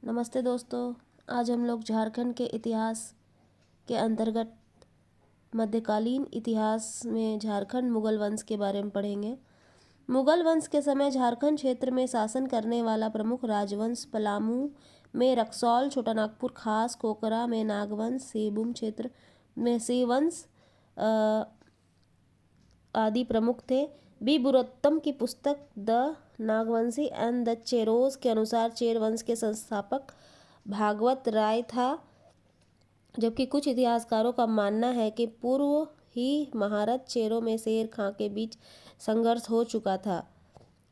नमस्ते दोस्तों। आज हम लोग झारखंड के इतिहास के अंतर्गत मध्यकालीन इतिहास में झारखंड मुगल वंश के बारे में पढ़ेंगे। मुगल वंश के समय झारखंड क्षेत्र में शासन करने वाला प्रमुख राजवंश पलामू में रक्सौल, छोटानागपुर खास, कोकरा में नागवंश, सिंहभूम क्षेत्र में सिंहवंश आदि प्रमुख थे। बी बुरुत्तम की पुस्तक the Nagvanshi and the Cheros के अनुसार चेर वंश के संस्थापक भागवत राय था, जबकि कुछ इतिहासकारों का मानना है कि पूर्व ही महारत चेरों में शेर खां के बीच संघर्ष हो चुका था।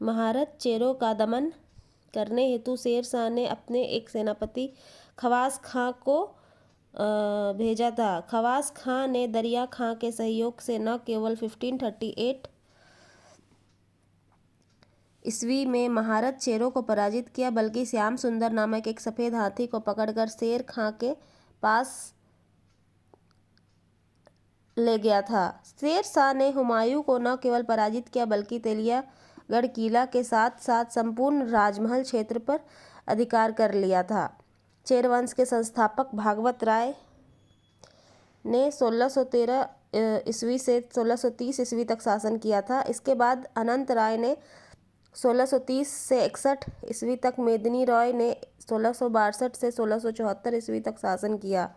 महारत चेरों का दमन करने हेतु शेर शाह ने अपने एक सेनापति खवास खां को भेजा था। खवास खां ने दरिया खां के सहयोग से न केवल 1538 ईस्वी में महारत चेरों को पराजित किया, बल्कि श्याम सुंदर नामक एक सफेद हाथी को पकड़कर शेर खां के पास ले गया था। शेर शाह ने हुमायूं को न केवल पराजित किया, बल्कि तेलियागढ़ किला के साथ साथ संपूर्ण राजमहल क्षेत्र पर अधिकार कर लिया था। चेर वंश के संस्थापक भागवत राय ने 1613 ईस्वी से 1630 ईस्वी तक शासन किया था। इसके बाद अनंत राय ने 1630 से 61 ईस्वी तक, मेदिनी राय ने 1662 से 1674 ईस्वी तक शासन किया।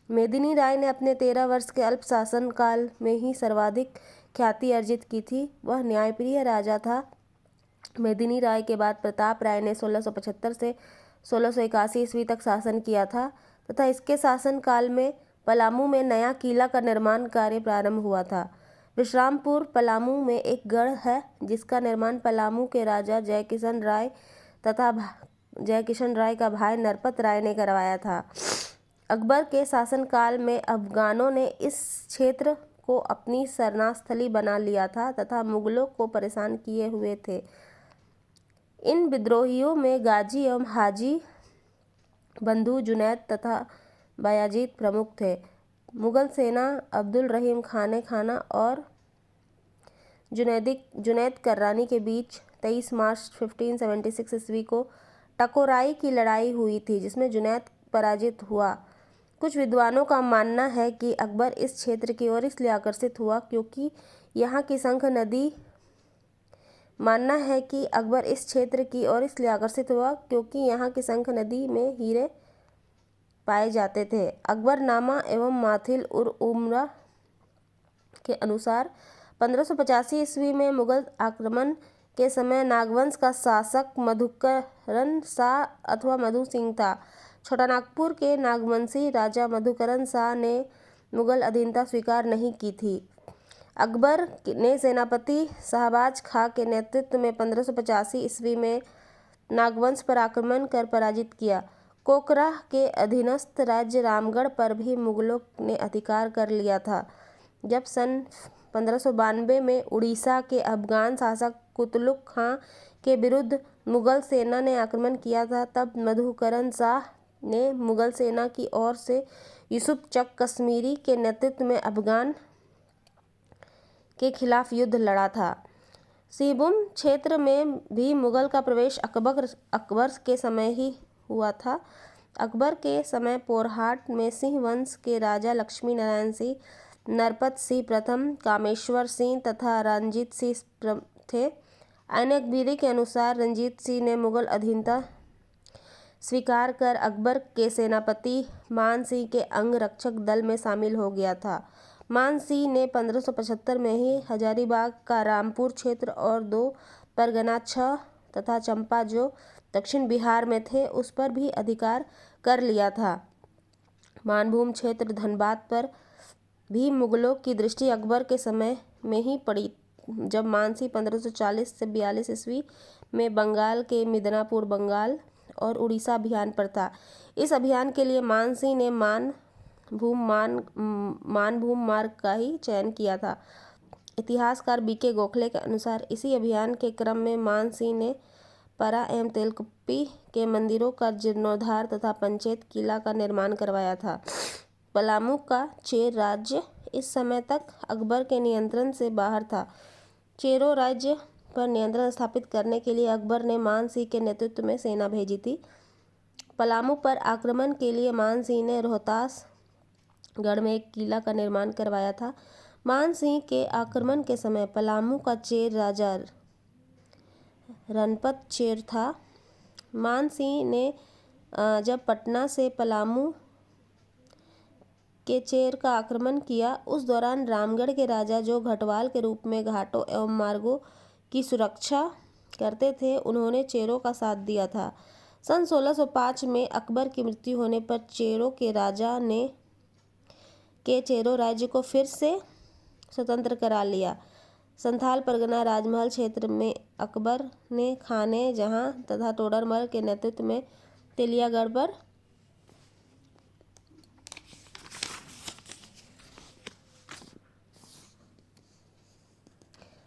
मेदिनी राय ने अपने 13 वर्ष के अल्प शासन काल में ही सर्वाधिक ख्याति अर्जित की थी। वह न्यायप्रिय राजा था। मेदिनी राय के बाद प्रताप राय ने 1675 से 1681 ईस्वी तक शासन किया था तथा इसके शासन काल में पलामू में नया किला का निर्माण कार्य प्रारंभ हुआ था। विश्रामपुर पलामू में एक गढ़ है जिसका निर्माण पलामू के राजा जयकिशन राय तथा जयकिशन राय का भाई नरपत राय ने करवाया था। अकबर के शासनकाल में अफगानों ने इस क्षेत्र को अपनी शरणास्थली बना लिया था तथा मुगलों को परेशान किए हुए थे। इन विद्रोहियों में गाजी एवं हाजी बंधु जुनैद तथा बायाजीत प्रमुख थे। मुगल सेना अब्दुल रहीम खाने खाना और जुनैद कर्रानी के बीच 23 मार्च 1576 ईस्वी को टकोराई की लड़ाई हुई थी, जिसमें जुनैद पराजित हुआ। कुछ विद्वानों का मानना है कि अकबर इस क्षेत्र की ओर इसलिए आकर्षित हुआ क्योंकि यहाँ की शंख नदी में हीरे पाए जाते थे। अकबरनामा एवं माथिल उर उमरा के अनुसार 1585 ईस्वी में मुगल आक्रमण के समय नागवंश का शासक मधुकरण शाह अथवा मधु सिंह था। छोटानागपुर के नागवंशी राजा मधुकरण शाह ने मुगल अधीनता स्वीकार नहीं की थी। अकबर ने सेनापति शाहबाज खां के नेतृत्व में 1585 ईस्वी में नागवंश पर आक्रमण कर पराजित किया। कोकरा के अधीनस्थ राज्य रामगढ़ पर भी मुगलों ने अधिकार कर लिया था। जब सन 1592 में उड़ीसा के अफगान शासक कुतलुक खां के विरुद्ध मुगल सेना ने आक्रमण किया था, तब मधुकरण शाह ने मुगल सेना की ओर से यूसुफ चक कश्मीरी के नेतृत्व में अफगान के खिलाफ युद्ध लड़ा था। सिंहभूम क्षेत्र में भी मुगल का प्रवेश अकबर के समय ही हुआ था। अकबर के समय पोरहाट में सिंह वंश के राजा लक्ष्मी नारायण सिंह, नरपत सिंह प्रथम, कामेश्वर सिंह तथा रंजीत सिंह थे। आनकबीरी के अनुसार रंजीत सिंह ने मुगल अधीनता स्वीकार कर अकबर के सेनापति मान सिंह के अंग रक्षक दल में शामिल हो गया था। मान सिंह ने 1575 में ही हजारीबाग का रामपुर क्षेत्र और 2 परगना 6 तथा चंपा, जो दक्षिण बिहार में थे, उस पर भी अधिकार कर लिया था। मानभूम क्षेत्र धनबाद पर भी मुगलों की दृष्टि अकबर के समय में ही पड़ी, जब मानसिंह 1540 से 42 ईस्वी में बंगाल के मिदनापुर बंगाल और उड़ीसा अभियान पर था। इस अभियान के लिए मानसिंह ने मानभूम मार्ग का ही चयन किया था। इतिहासकार बीके गोखले के अनुसार इसी अभियान के क्रम में मानसिंह ने परा एवं तेलकुप्पी के मंदिरों का जीर्णोद्धार तथा पंचेत किला का निर्माण करवाया था। पलामू का चेर राज्य इस समय तक अकबर के नियंत्रण से बाहर था। चेरो राज्य पर नियंत्रण स्थापित करने के लिए अकबर ने मान सिंह के नेतृत्व में सेना भेजी थी। पलामू पर आक्रमण के लिए मान सिंह ने रोहतास गढ़ में एक किला का निर्माण करवाया था। मान सिंह के आक्रमण के समय पलामू का चेर राजा रणपत चेर था। मान सिंह ने जब पटना से पलामू के चेर का आक्रमण किया, उस दौरान रामगढ़ के राजा, जो घटवाल के रूप में घाटों एवं मार्गों की सुरक्षा करते थे, उन्होंने चेरों का साथ दिया था। सन 1605 में अकबर की मृत्यु होने पर चेरों के राजा ने चेरों राज्य को फिर से स्वतंत्र करा लिया। संथाल परगना राजमहल क्षेत्र में अकबर ने खाने जहां तथा तोडरमल के नेतृत्व में तेलियागढ़ पर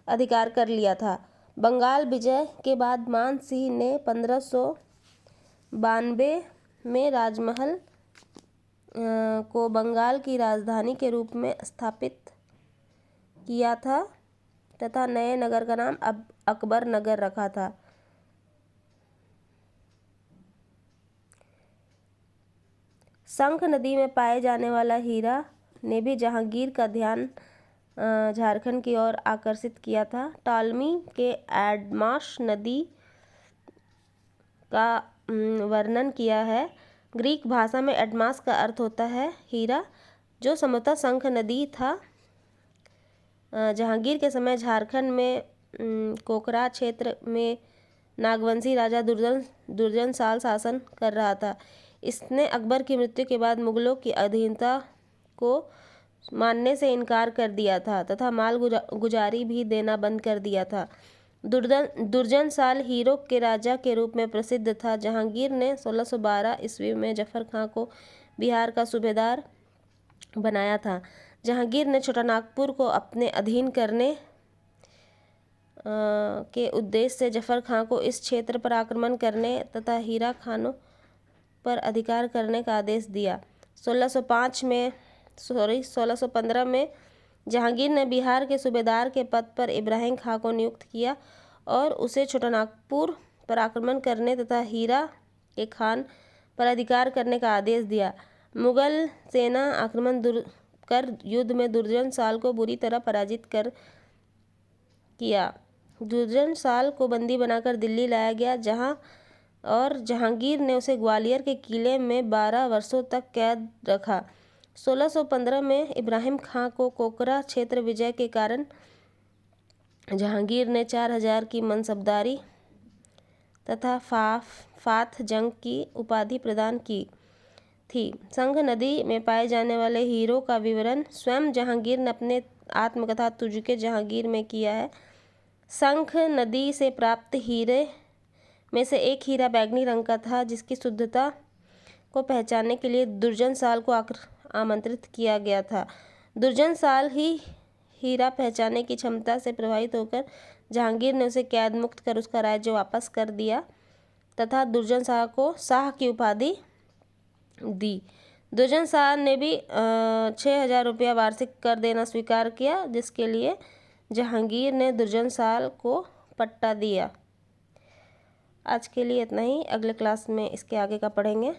अधिकार कर लिया था। बंगाल विजय के बाद मान सिंह ने 1592 में राजमहल को बंगाल की राजधानी के रूप में स्थापित किया था तथा नए नगर का नाम अकबर नगर रखा था। शंख नदी में पाए जाने वाला हीरा ने भी जहांगीर का ध्यान झारखंड की ओर आकर्षित किया था। टॉलमी के एडमास नदी का वर्णन किया है। ग्रीक भाषा में एडमास का अर्थ होता है हीरा, जो संभवतः शंख नदी था। जहांगीर के समय झारखंड में कोकरा क्षेत्र में नागवंशी राजा दुर्जन साल शासन कर रहा था। इसने अकबर की मृत्यु के बाद मुगलों की अधीनता को मानने से इनकार कर दिया था तथा माल गुजारी भी देना बंद कर दिया था। दुर्जन साल हीरों के राजा के रूप में प्रसिद्ध था। जहांगीर ने 1612 ईस्वी में जफर खां को बिहार का सूबेदार बनाया था। जहांगीर ने छोटानागपुर को अपने अधीन करने के उद्देश्य से जफर खां को इस क्षेत्र पर आक्रमण करने तथा हीरा खानों पर अधिकार करने का आदेश दिया। 1615 में जहांगीर ने बिहार के सूबेदार के पद पर इब्राहिम खां को नियुक्त किया और उसे छोटानागपुर पर आक्रमण करने तथा हीरा के खान पर अधिकार करने का आदेश दिया। मुगल सेना आक्रमण कर युद्ध में दुर्जन साल को बुरी तरह पराजित कर किया। दुर्जन साल को बंदी बनाकर दिल्ली लाया गया, जहांगीर ने उसे ग्वालियर के किले में 12 वर्षों तक कैद रखा। 1615 में इब्राहिम खां को कोकरा क्षेत्र विजय के कारण जहांगीर ने 4000 की मनसबदारी तथा फाथ जंग की उपाधि प्रदान की थी। शंख नदी में पाए जाने वाले हीरों का विवरण स्वयं जहांगीर ने अपने आत्मकथा तुझके जहांगीर में किया है। शंख नदी से प्राप्त हीरे में से एक हीरा बैंगनी रंग का था, जिसकी शुद्धता को पहचानने के लिए दुर्जन साल को आमंत्रित किया गया था। दुर्जन साल ही हीरा पहचानने की क्षमता से प्रभावित होकर जहांगीर ने उसे कैद मुक्त कर उसका राज्य वापस कर दिया तथा दुर्जन शाह को शाह की उपाधि दी। दुर्जन शाह ने भी 6000 रुपया वार्षिक कर देना स्वीकार किया, जिसके लिए जहांगीर ने दुर्जन साल को पट्टा दिया। आज के लिए इतना ही। अगले क्लास में इसके आगे का पढ़ेंगे।